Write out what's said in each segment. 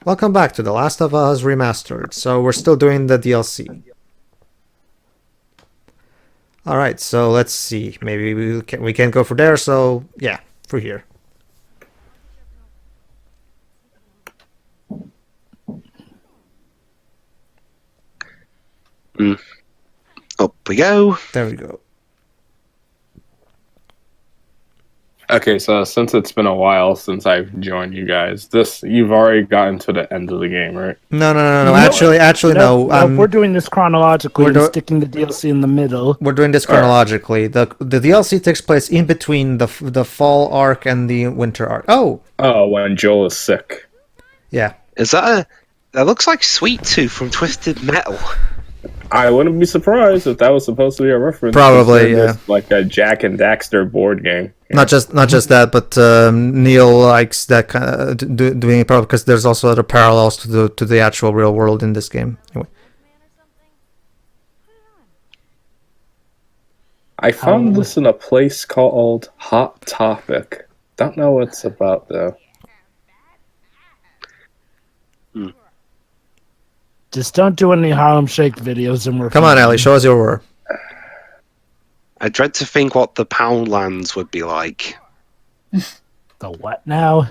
Welcome back to The Last of Us Remastered. So we're still doing the DLC. Alright, so let's see. Maybe we can't go for there, so yeah, for here. Up we go. There we go. Okay, so since it's been a while since I've joined you guys, you've already gotten to the end of the game, right? No. Actually, no. We're doing this chronologically. We're sticking the DLC in the middle. We're doing this chronologically. The DLC takes place in between the fall arc and the winter arc. Oh, when Joel is sick. Yeah. Is that that looks like Sweet Tooth from Twisted Metal. I wouldn't be surprised if that was supposed to be a reference. Probably, yeah. Like a Jack and Daxter board game. Yeah. Not just that, but Neil likes that kind of doing it probably because there's also other parallels to the actual real world in this game. Anyway. I found this in a place called Hot Topic. Don't know what it's about though. Just don't do any Harlem Shake videos and we're Come on, Ellie, show us your war. I dread to think what the Poundlands would be like. The what now?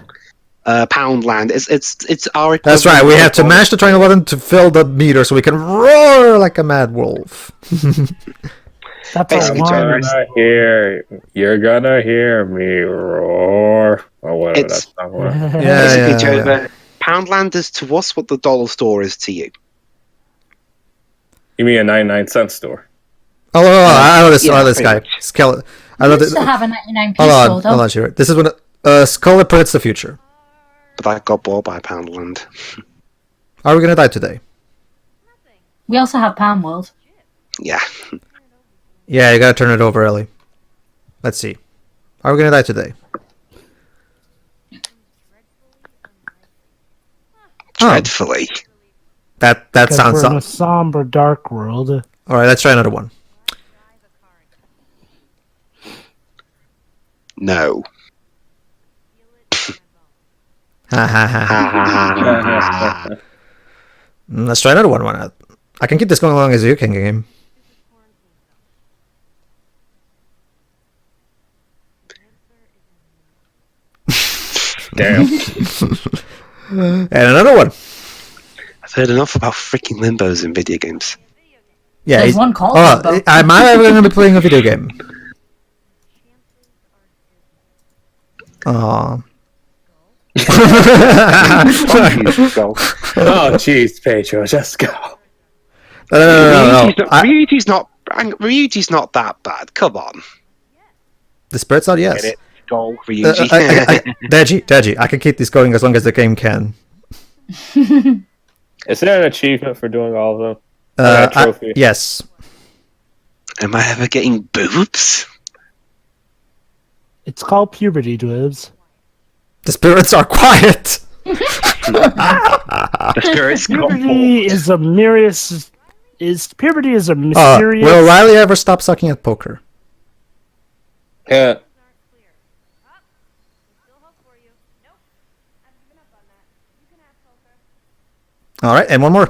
Poundland. It's our. That's right. We have to mash the triangle button to fill the meter so we can roar like a mad wolf. That's a line. You're gonna hear me roar. Or whatever. That's not what. Yeah. Poundland is to us what the dollar store is to you. You mean a 99-cent store? Oh, I know this. I know this guy. I used to have a 99p store, though. Hold on, Shira. This is when Skull predicts the future. But I got bought by Poundland. Are we gonna die today? We also have Palm World. Yeah. Yeah, you gotta turn it over, Ellie. Let's see. Are we gonna die today? Dreadfully. That sounds. We're in a somber, dark world. All right, let's try another one. No. Let's try another one. Why not? I can keep this going as long as you can, game. Damn. And another one. I've heard enough about freaking limbos in video games. Yeah, There's one called Limbo. am I ever going to be playing a video game? Aww. Oh, jeez, Pedro, just go. No. Ryuji's not that bad. Come on. The spirit's out, yes. Get it? Go, Ryuji. Deji, I can keep this going as long as the game can. Is there an achievement for doing all of them? Trophy? Yes. Am I ever getting boobs? It's called puberty, Dwibs. The spirits are quiet. The spirits Puberty is a mysterious. Puberty is a mysterious. Will Riley ever stop sucking at poker? Yeah. All right, and one more.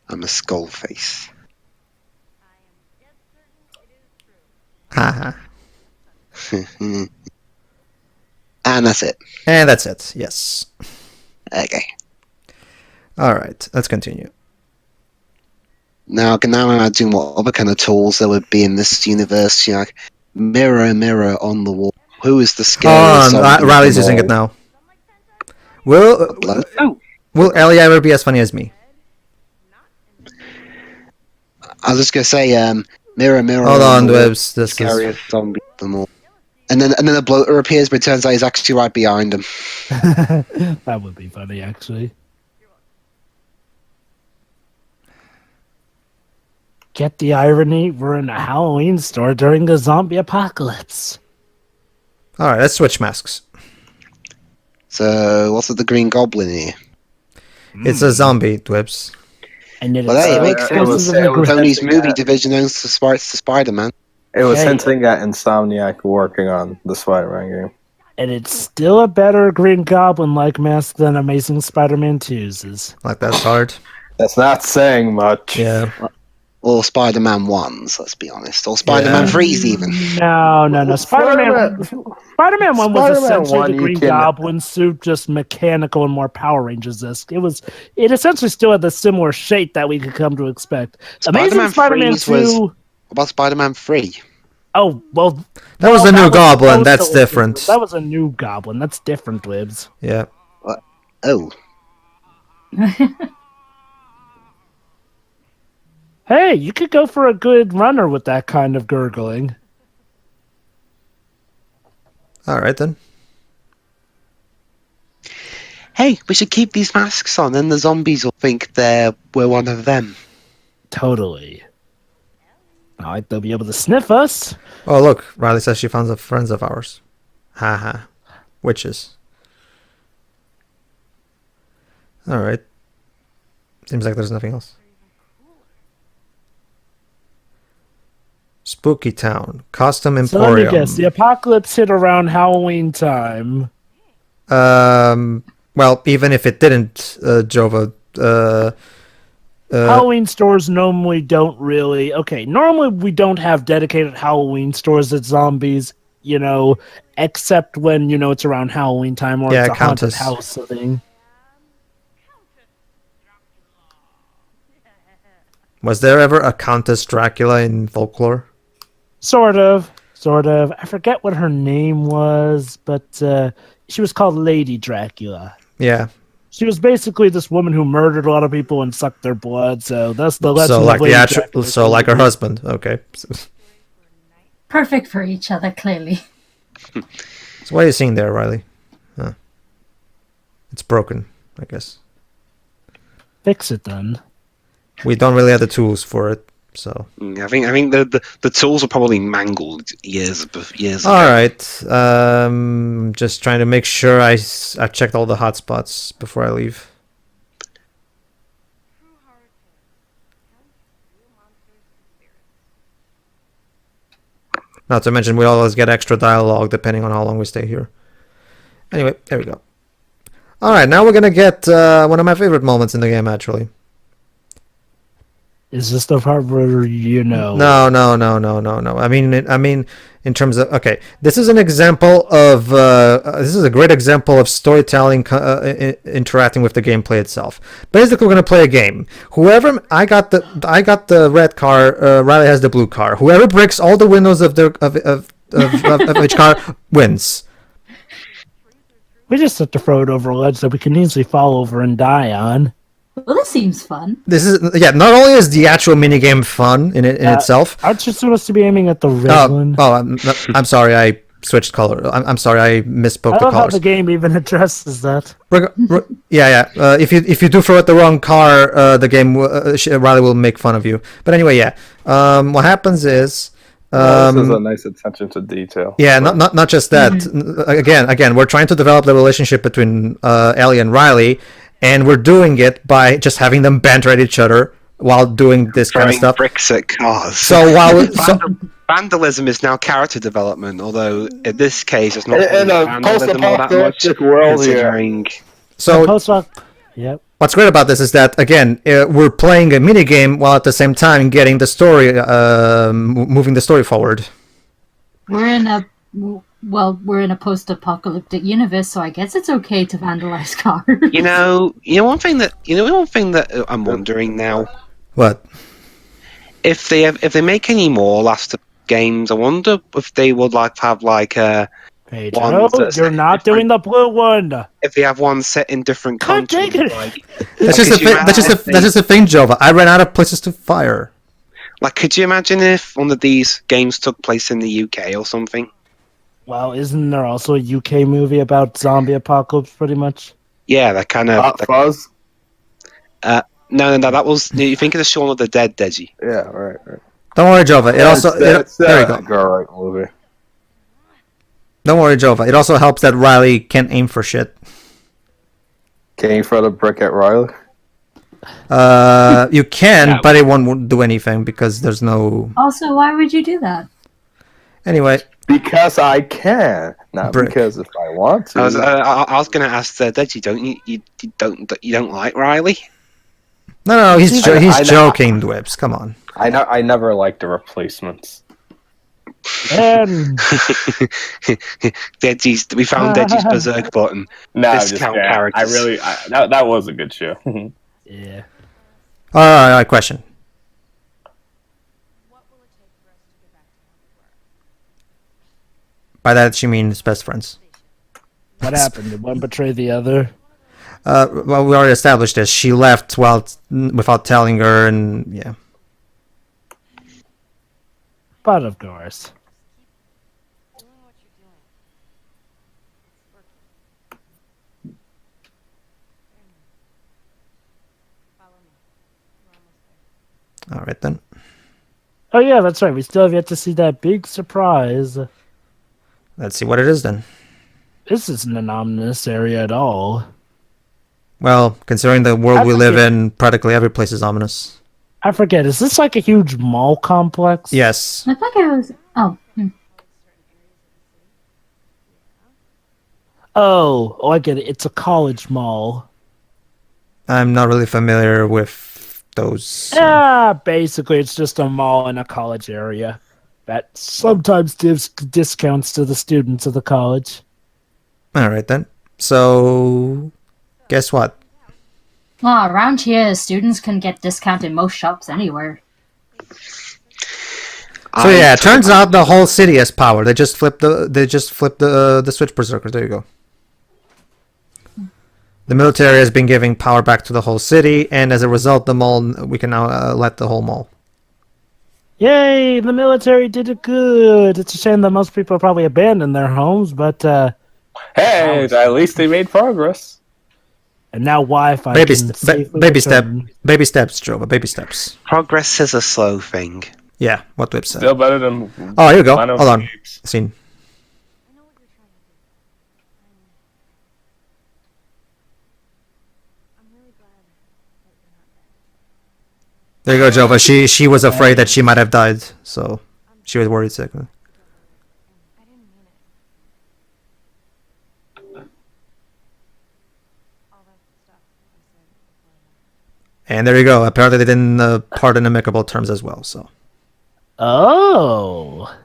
I'm a skull face. Haha. And that's it. And that's it. Yes. Okay. All right, let's continue. Now I can now imagine what other kind of tools there would be in this universe. You know, like mirror, mirror on the wall. Who is the scariest? Riley's using it now. Will Ellie ever be as funny as me? I was just gonna say, mirror, mirror. Hold on, the wall, Dwibs. This scariest zombie of them all. And then a bloater appears, but it turns out he's actually right behind him. That would be funny, actually. Get the irony? We're in a Halloween store during the zombie apocalypse. All right, let's switch masks. So, what's with the Green Goblin here? It's a zombie, Dwibs. And Well, hey, it makes sense. Tony's movie division owns the Spider-Man. It was hinting at Insomniac working on the Spider-Man game. And it's still a better Green Goblin-like mask than Amazing Spider-Man 2's. Like, that's hard. That's not saying much. Yeah. Or Spider-Man 1's, let's be honest. Or Spider-Man 3's even. No. Spider-Man 1 was Spider-Man essentially 1 the you Green can- Goblin suit, just mechanical and more Power Rangers-esque. It essentially still had the similar shape that we could come to expect. Amazing Spider-Man 3's was- 2... What about Spider-Man 3? Oh, well... That was the new Goblin, supposed that's to- different. That was a new Goblin, that's different, Wibbs. Yeah. Oh. Hey, you could go for a good runner with that kind of gurgling. Alright then. Hey, we should keep these masks on, and the zombies will think we're one of them. Totally. Not like they'll be able to sniff us. Oh, look. Riley says she found some friends of ours. Haha. Witches. Alright. Seems like there's nothing else. Spooky Town. Custom So let me Emporium. guess, the apocalypse hit around Halloween time. Well, even if it didn't, Jova, Halloween stores normally don't really... Okay, normally we don't have dedicated Halloween stores at zombies, except when, it's around Halloween time or Yeah, it's a haunted Countess. house thing. was there ever a Countess Dracula in folklore? Sort of. I forget what her name was, but she was called Lady Dracula. Yeah. She was basically this woman who murdered a lot of people and sucked their blood. So that's the legend. So of like Lady the Dracula. so like her husband. Okay. Perfect for each other, clearly. So what are you seeing there, Riley? Huh. It's broken, I guess. Fix it then. We don't really have the tools for it, so. I think the tools were probably mangled years ago. All right. Just trying to make sure I checked all the hotspots before I leave. Not to mention we always get extra dialogue depending on how long we stay here. Anyway, there we go. All right, now we're gonna get one of my favorite moments in the game, actually. Is this the part where No. I mean, in terms of this is an example of this is a great example of storytelling interacting with the gameplay itself. Basically, we're gonna play a game. Whoever I got the red car, Riley has the blue car. Whoever breaks all the windows of each car wins. we just have to throw it over a ledge that we can easily fall over and die on. Well, this seems fun. This is not only is the actual minigame fun in itself. Aren't you supposed to be aiming at the red one? I'm sorry, I switched color. I'm sorry, I misspoke I the love how colors. the game even addresses that. If you do throw at the wrong car, the game Riley will make fun of you. But anyway, yeah. What happens is. This is a nice attention to detail. Yeah, not just that. Again, we're trying to develop the relationship between Ellie and Riley. And we're doing it by just having them banter at each other while doing this kind of stuff. Bricks at cars. So while vandalism is now character development, although in this case it's not in a vandalism all that much. post-apocalyptic world Considering Yep. what's great about this is that again we're playing a minigame while at the same time getting the story, moving the story forward. We're in a post-apocalyptic universe, so I guess it's okay to vandalize cars. one thing that I'm wondering now. What? If they make any more Last of Us games, I wonder if they would have Pedro, you're not doing the blue one. If they have one set in different God countries. dang it. That's just a thing, Jova. I ran out of places to fire. Like, could you imagine if one of these games took place in the UK or something? Well, isn't there also a UK movie about zombie apocalypse, pretty much? Yeah, that kind of... Hot Fuzz? No, that was... You think of the Shaun of the Dead, Deji. Yeah, right. Don't worry, Jova. There you go. Girl, right movie. Don't worry, Jova. It also helps that Riley can't aim for shit. Can you throw the brick at Riley? You can, but it won't do anything because there's no... Also, why would you do that? Anyway, Because I can, not Brick. because if I want to. I was going to ask Deji, you don't like Riley? No, he's I- joking, Dwebs. Come on. I never liked the replacements. And We found Deji's berserk button. No, I'm just Discount kidding. characters. That was a good show. yeah. All right, question. By that she means best friends. What happened? Did one betray the other? Well, we already established this. She left without telling her, and yeah. But of course. All right then. Oh yeah, that's right. We still have yet to see that big surprise. Let's see what it is then. This isn't an ominous area at all. Well, considering the world we live in, practically every place is ominous. I forget. Is this like a huge mall complex? Yes. I think I was. Oh. Oh, I get it. It's a college mall. I'm not really familiar with those. Yeah, basically, it's just a mall in a college area that sometimes gives discounts to the students of the college. All right then. So, guess what? Well, around here, students can get discount in most shops anywhere. So yeah, it turns out the whole city has power. They just flipped the switch berserkers. There you go. The military has been giving power back to the whole city, and as a result, the mall we can now let the whole mall. Yay! The military did it good. It's a shame that most people probably abandoned their homes, but Hey, at least they made progress. and now Wi-Fi. Baby can safely baby step, return. baby steps, Jova. Baby steps. Progress is a slow thing. Yeah, what Whip said. Still better than. Oh, here you go. Final Hold on. Games. Scene. There you go, Jova. She was afraid that she might have died, so she was worried sick. And there you go. Apparently they didn't part in amicable terms as well, so. Oh.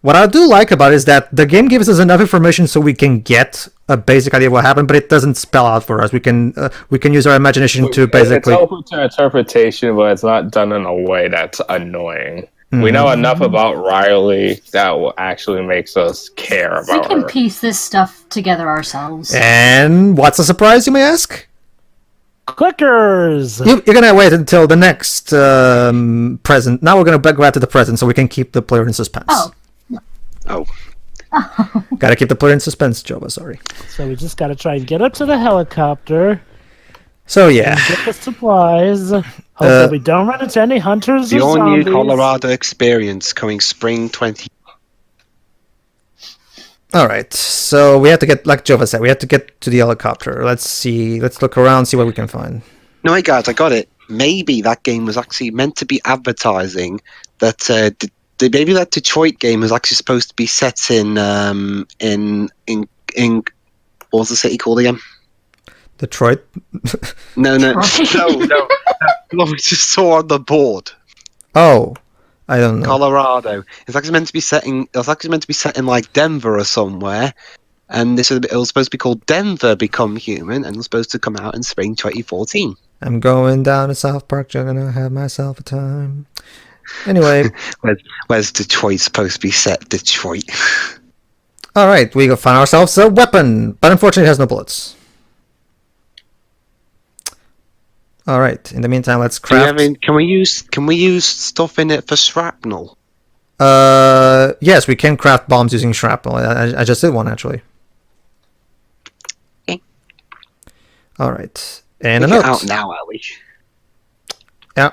What I do like about it is that the game gives us enough information so we can get a basic idea of what happened, but it doesn't spell out for us. We can use our imagination to basically. It's open to interpretation, but it's not done in a way that's annoying. We know enough about Riley that actually makes us care We about can her. piece this stuff together ourselves. And what's a surprise, you may ask? Clickers. You're gonna wait until the next present. Now we're gonna go back to the present so we can keep the player in suspense. Oh. Gotta keep the player in suspense, Jova. Sorry. So we just got to try and get up to the helicopter, So yeah, get the supplies. Hope that we don't run into any hunters The or all-new zombies. Colorado experience coming spring 20. all right. So we have to get, like Jova said, we have to get to the helicopter. Let's see. Let's look around, see what we can find. No, wait, guys, I got it. Maybe that game was actually meant to be advertising that maybe that Detroit game was actually supposed to be set in what was the city called again? Detroit. No, we just saw on the board. Oh, I don't know. Colorado. It's actually meant to be set in. It was actually meant to be set in like Denver or somewhere, and it was supposed to be called Denver Become Human, and it was supposed to come out in spring 2014. I'm going down to South Park. I'm gonna have myself a time. Anyway, Where's Detroit supposed to be set? Detroit. all right. We find ourselves a weapon, but unfortunately, it has no bullets. All right. In the meantime, let's craft. Can we use stuff in it for shrapnel? Yes, we can craft bombs using shrapnel. I just did one actually. Okay. All right. And a Get note. out now, Ellie.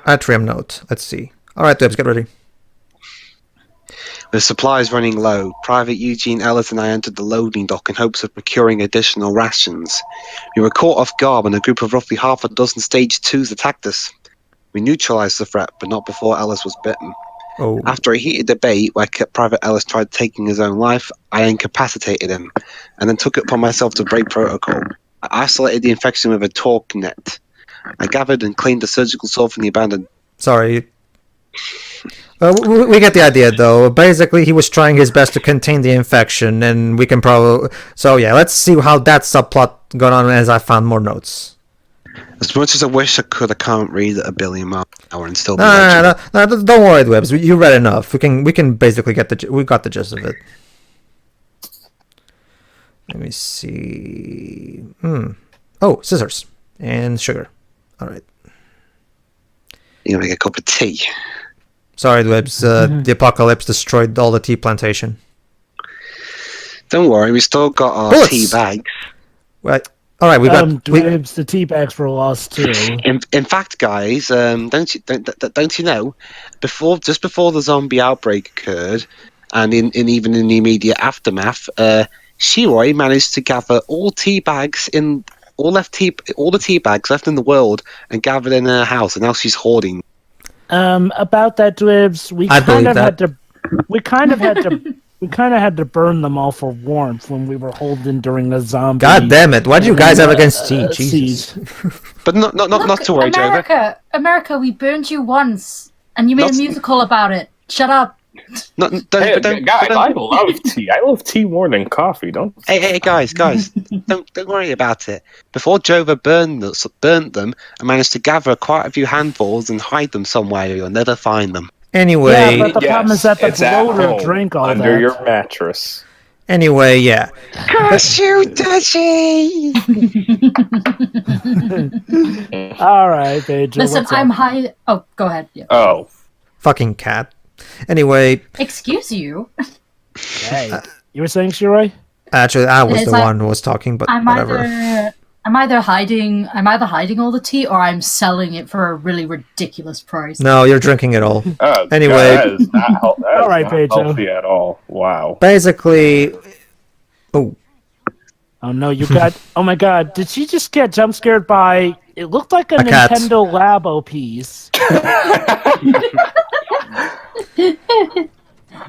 Atrium note. Let's see. All right, Dibs, get ready. With supplies running low, Private Eugene Ellis and I entered the loading dock in hopes of procuring additional rations. We were caught off guard when a group of roughly half a dozen Stage 2s attacked us. We neutralized the threat, but not before Ellis was bitten. Oh, After a heated debate where Private Ellis tried taking his own life, I incapacitated him, and then took it upon myself to break protocol. I isolated the infection with a torque net. I gathered and cleaned the surgical sore from the abandoned. sorry. We get the idea, though. Basically, he was trying his best to contain the infection, and we can probably... So, yeah, let's see how that subplot got on as I found more notes. As much as I wish I could, I can't read at 1 billion miles an hour and still be No, don't worry, Webbs. You read enough. We can basically we got the gist of it. Let me see. Oh, scissors and sugar. All right. You know, make a cup of tea. Sorry, Webbs. The apocalypse destroyed all the tea plantation. Don't worry, we still got our Bullets. tea bags. Right. All right. We got. Dwebs, the tea bags were lost too. In fact, guys, don't you know? Just before the zombie outbreak occurred, and even in the immediate aftermath, Shiroi managed to gather all the tea bags left in the world and gathered in her house, and now she's hoarding. About that, Dwebs, we kind of had to burn them all for warmth when we were holding during the zombie. God damn it! What do you guys have against tea? Jesus. But not to worry, Jover. America, we burned you once, and you made a musical about it. Shut up. Guys, I love tea. I love tea more than coffee. Don't. Hey, guys, don't worry about it. Before Jova burnt them, I managed to gather quite a few handfuls and hide them somewhere. You'll never find them. Anyway, yeah, but the problem is that the bloater drank all under that. your mattress. Anyway, yeah. Curse you, Dutchie! All right, Pedro. Listen, what's up? I'm high. Oh, go ahead. Yeah. Oh, Fucking cat. Anyway, Excuse you. Hey, you were saying, Shiroi? actually, I was It's the like- one who was talking, but I'm whatever. either hiding all the tea, or I'm selling it for a really ridiculous price. No, you're drinking it all. oh Anyway. God, that is not, All right, not Pedro. healthy at all. Wow. Basically, oh, Oh no, you got. Oh my God, did she just get jump scared by? It looked like a cat. Nintendo Labo piece.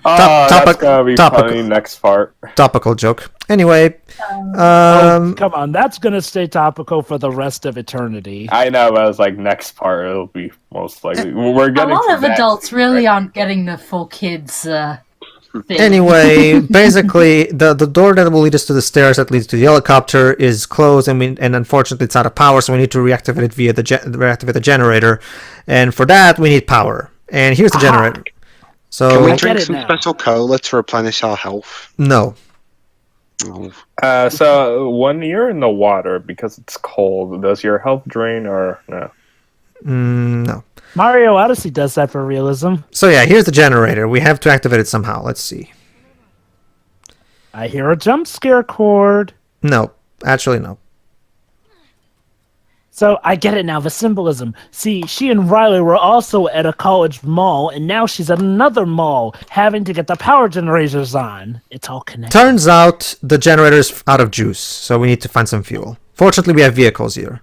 That's gonna be topical. funny next part. topical joke. Anyway, Oh, come on, that's gonna stay topical for the rest of eternity. I know, but I was like, next part it'll be most likely. We're A getting lot to of that adults soon, really right? aren't getting the full kids thing. anyway, basically, the door that will lead us to the stairs that leads to the helicopter is closed, and unfortunately it's out of power, so we need to reactivate it via reactivate the generator, and for that we need power. And here's the generator. So Can we I drink get it some now. special cola to replenish our health? no. Oh. So when you're in the water because it's cold, does your health drain or no? No. Mario Odyssey does that for realism. So yeah, here's the generator. We have to activate it somehow. Let's see. I hear a jump scare chord. No, actually no. So I get it now, the symbolism. See, she and Riley were also at a college mall, and now she's at another mall, having to get the power generators on. It's all connected. Turns out the generator's out of juice, so we need to find some fuel. Fortunately, we have vehicles here.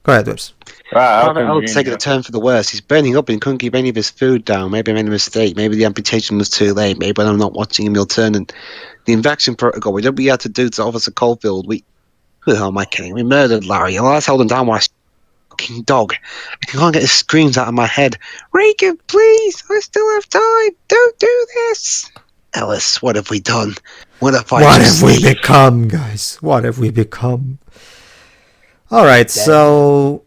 Go ahead, Whips. Wow, Private Ellis taking a turn for the worse. He's burning up and couldn't keep any of his food down. Maybe I made a mistake. Maybe the amputation was too late. Maybe when I'm not watching him, he'll turn. And the infection protocol, we did what we had to do to Officer Caulfield. Who the hell am I kidding? We murdered Larry. And let's hold him down while I fucking dog. I can't get his screams out of my head. Regan, please! I still have time! Don't do this! Ellis, what have we done? What have we become, guys? What have we become? Alright, so...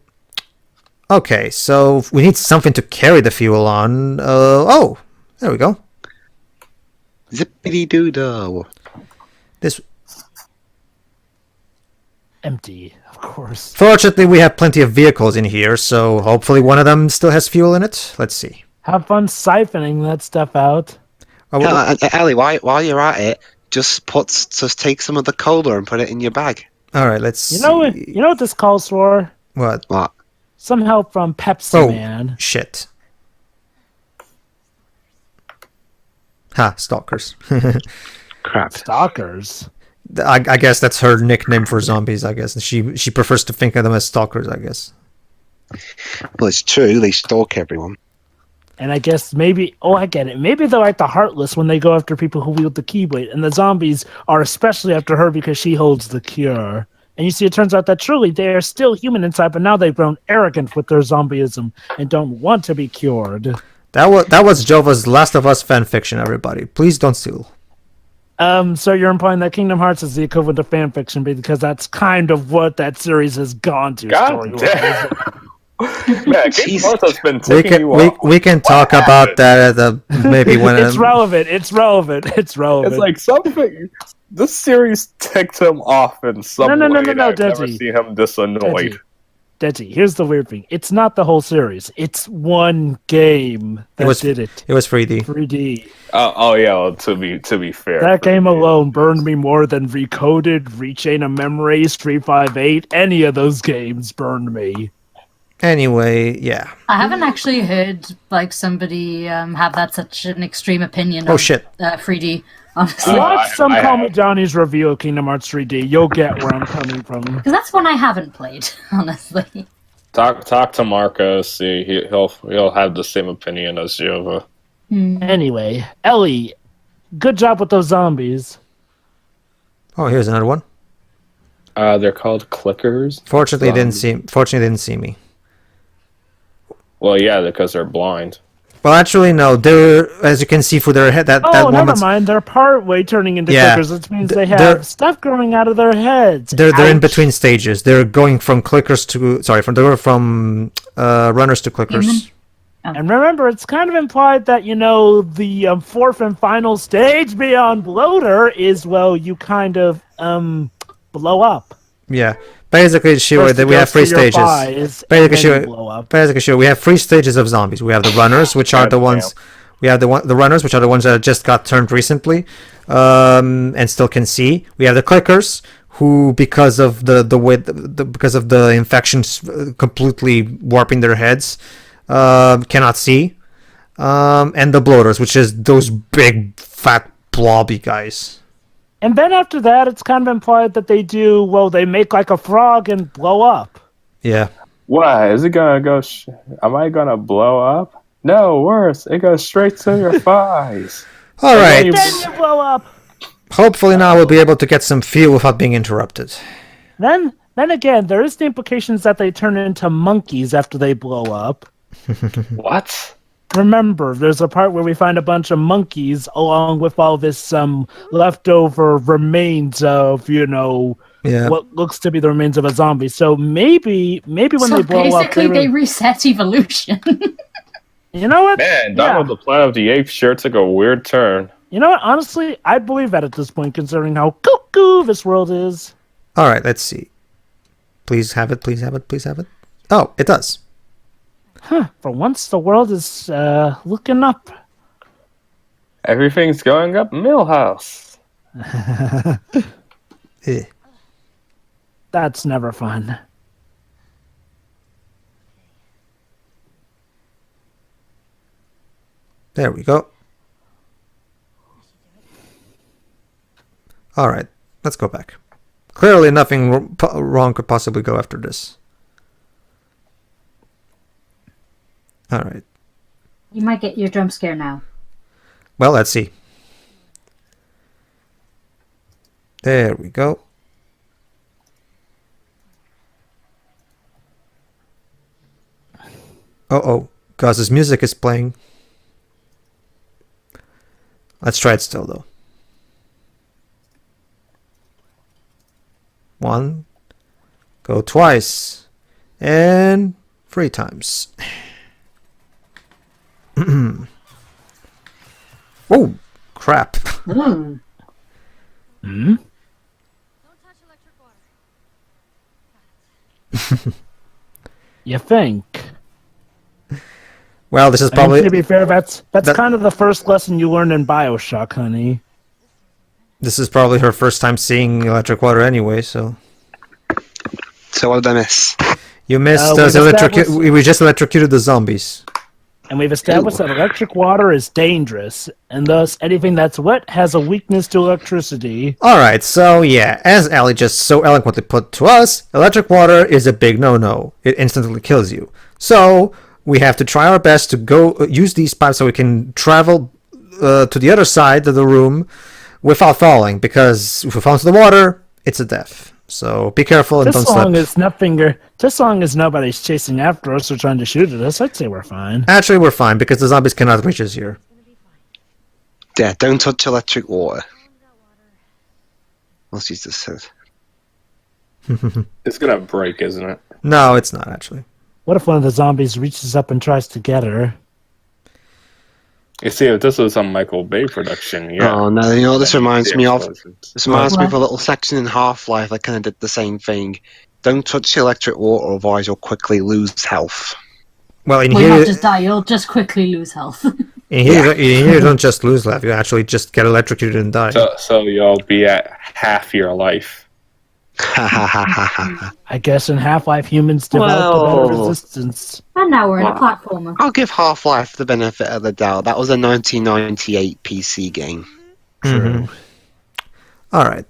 Okay, so we need something to carry the fuel on. Oh, there we go. Zippity-doo-dah. This... Empty, of course. Fortunately, we have plenty of vehicles in here, so hopefully one of them still has fuel in it. Let's see. Have fun siphoning that stuff out. Oh, Ellie, while you're at it, just take some of the cola and put it in your bag. Alright, let's You know what this calls for? What? What? Some help from Pepsi Oh, Man. shit. Ha, stalkers. Crap. Stalkers. I guess that's her nickname for zombies, I guess. She prefers to think of them as stalkers, I guess. Well, it's true. They stalk everyone. And I guess maybe, I get it. Maybe they're like the Heartless when they go after people who wield the Keyblade, and the zombies are especially after her because she holds the cure. And you see, it turns out that truly they are still human inside, but now they've grown arrogant with their zombieism and don't want to be cured. That was Jova's Last of Us fanfiction, everybody. Please don't steal. So you're implying that Kingdom Hearts is the equivalent of fanfiction because that's kind of what that series has gone to. God damn. Man, Kingdom Hearts has been We taking can you off. we can talk about that maybe when It's relevant. It's relevant. It's like something. This series ticked him off in some way. No, I've never Deji. seen him this annoyed. Deji, here's the weird thing. It's not the whole series. It's one game that did it. It was 3D. 3D. Oh yeah. Well, to be fair, That game alone burned me more than Recoded, Rechain of Memories, 358. Any of those games burned me. Anyway, yeah. I haven't actually heard like somebody have that such an extreme opinion. Oh of, shit. 3D. Honestly, Watch some I Call Me have. Johnny's review of Kingdom Hearts 3D. You'll get where I'm coming from. because that's one I haven't played. Honestly, talk to Marcos. See, he'll have the same opinion as Jova. Anyway, Ellie, good job with those zombies. Oh, here's another one. They're called clickers. Fortunately, they didn't see me. Well, yeah, because they're blind. Well, actually, no. They're, as you can see through their head, that Never woman's... mind. They're part way turning into Yeah. clickers, which means they They're- have stuff growing out of their heads. They're in Ouch. between stages. They're going from clickers to... Sorry, from runners to clickers. Human? And remember, it's kind of implied that, the fourth and final stage beyond Bloater is, you kind of blow up. Yeah. Basically, First it we have goes three to your stages. thighs, and Basically, then you blow up. we have 3 stages of zombies. We have the runners, which are the God ones... We have the runners, which are the ones that just got turned recently, and still can see. We have the clickers, who, because of because of the infections completely warping their heads, cannot see. And the bloaters, which is those big, fat, blobby guys. And then after that, it's kind of implied that they they make like a frog and blow up. Yeah. What is it gonna go? Am I gonna blow up? No, worse. It goes straight to your thighs. All right. Then you blow up. Hopefully now we'll be able to get some fuel without being interrupted. Then again, there is the implications that they turn into monkeys after they blow up. What? Remember, there's a part where we find a bunch of monkeys along with all this leftover remains of, Yeah. what looks to be the remains of a zombie. So maybe when so they blow up, basically they reset evolution. you know what? Man, Donald the Planet of the Apes sure took a weird turn. You know what? Honestly, I believe that at this point, considering how cuckoo this world is. All right, let's see. Please have it, please have it, please have it. Oh, it does. For once, the world is looking up. Everything's going up Millhouse. Eh. That's never fun. There we go. All right, let's go back. Clearly nothing wrong could possibly go after this. All right. You might get your jump scare now. Well, let's see. There we go. Uh-oh, Gaz's music is playing. Let's try it still, though. 1, go twice, and 3 times. Oh, crap. Mm. You think? Well, this is I mean, probably to be fair, that's that- kind of the first lesson you learned in BioShock, honey. this is probably her first time seeing electric water anyway, so So what did I miss? you missed we've us established- we just electrocuted the zombies. And we've established that electric water is dangerous, and thus anything that's wet has a weakness to electricity. Alright, so yeah, as Ali just so eloquently put to us, electric water is a big no-no. It instantly kills you. So, we have to try our best to go use these pipes so we can travel to the other side of the room without falling, because if we fall into the water, it's a death. So be careful and don't slip. Just long as nobody's chasing after us or trying to shoot at us, I'd say we're fine. Actually, we're fine because the zombies cannot reach us here. Yeah, don't touch electric water. What's he just said? It's gonna break, isn't it? No, it's not actually. What if one of the zombies reaches up and tries to get her? You see, if this was a Michael Bay production, yeah. Oh no, you know what this reminds me of? Explosions. This reminds me of What? a little section in Half-Life that kind of did the same thing. Don't touch the electric water, otherwise you'll quickly lose health. Well, in Well, here, you'll not just die, you'll just quickly lose health. in here you don't just lose life. You actually just get electrocuted and die. So you'll be at half your life. Ha ha ha ha ha. I guess in Half-Life humans developed a better Well. resistance. And now we're in a Wow. platformer. I'll give Half-Life the benefit of the doubt. That was a 1998 PC game. Mhm. All right,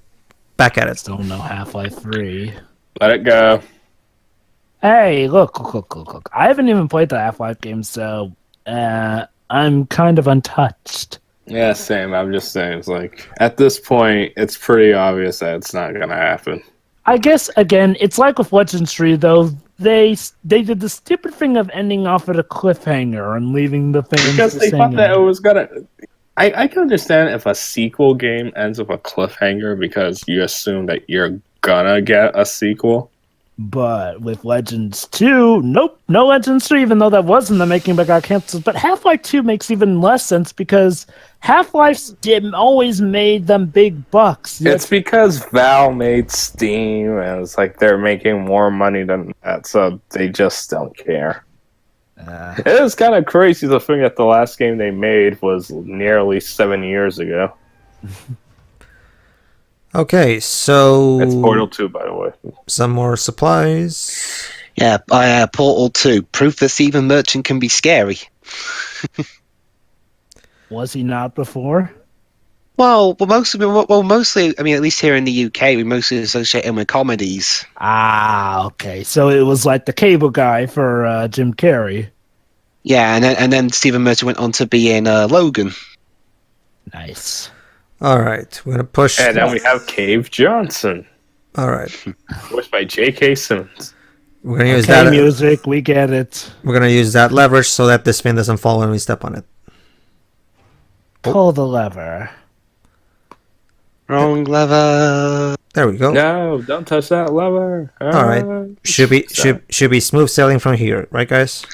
back at it. Still no Half-Life 3. Let it go. Hey, look. I haven't even played the Half-Life game, so I'm kind of untouched. Yeah, same. I'm just saying, it's like, at this point, it's pretty obvious that it's not gonna happen. I guess, again, it's like with Legends 3, though. They did the stupid thing of ending off at a cliffhanger and leaving the thing Because they thought that it was gonna... I can understand if a sequel game ends with a cliffhanger because you assume that you're gonna get a sequel. But with Legends 2, nope, no Legends 3, even though that was in the making but got canceled. But Half-Life 2 makes even less sense because Half-Life always made them big bucks. It's because Valve made Steam, and it's like they're making more money than that, so they just don't care. It is kind of crazy to think that the last game they made was nearly 7 years ago. Okay, so It's Portal 2, by the way. some more supplies. Yeah, Portal 2. Proof that Stephen Merchant can be scary. Was he not before? Well, mostly, I mean, at least here in the UK, we mostly associate him with comedies. Ah, okay. So it was like the cable guy for Jim Carrey. Yeah, and then Stephen Merchant went on to be in Logan. Nice. All right, we're gonna push. And then we have Cave Johnson, All right, voiced by J.K. Simmons. we're gonna use Okay, that. music, we get it. We're gonna use that leverage so that this thing doesn't fall when we step on it. Pull the lever. Wrong lever. There we go. No, don't touch that lever. All right, should be smooth sailing from here, right, guys?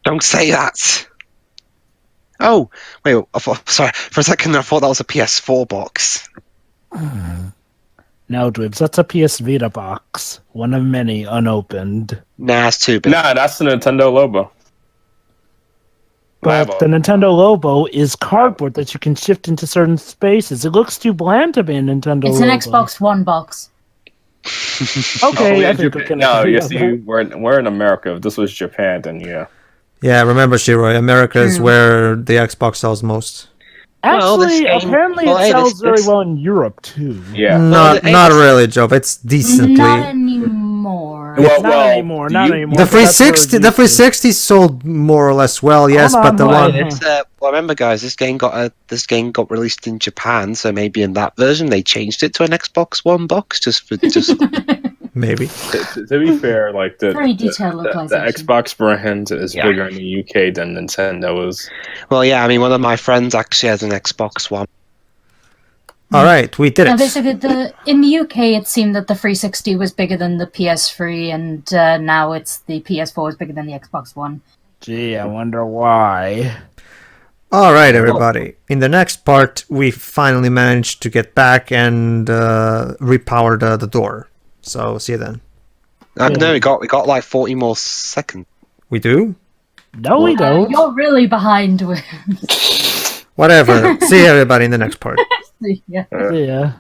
Don't say that. Oh, wait, sorry. For a second, I thought that was a PS4 box. No, Dwibs, that's a PS Vita box. One of many unopened. Nah, it's too big. Nah, that's the Nintendo Lobo. But Bravo. the Nintendo Logo is cardboard that you can shift into certain spaces. It looks too bland to be a Nintendo It's Logo. an Xbox One box. Okay, I in think we Japan. can No, agree you on see, that. we're in America. If this was Japan, then yeah. Yeah, remember, Shiroi, America is True. where the Xbox sells most. Well, this Actually, game- apparently well, it hey, sells this- very this- well in Europe, too. Yeah. Not Well, not it's- really, Joe. It's decently. Not anymore. Well, Not anymore, not you- anymore. The but that's where it 360, used the to. 360 sold more or less well, yes, Hold but on, the hold one. on. It's, well, remember, guys, this game got released in Japan, so maybe in that version they changed it to an Xbox One box just. Maybe. To be fair, like Very detailed the localization. Xbox brand is Yeah. bigger in the UK than Nintendo is. Well, yeah, I mean, one of my friends actually has an Xbox One. All right, we did Now, it. basically, in the UK, it seemed that the 360 was bigger than the PS3, and now it's the PS4 is bigger than the Xbox One. Gee, I wonder why. All right, everybody. In the next part, we finally managed to get back and repower the door. So see you then. No, we got like 40 more seconds. We do? No, we don't. You're really behind with. Whatever. See everybody in the next part. Yeah. Yeah.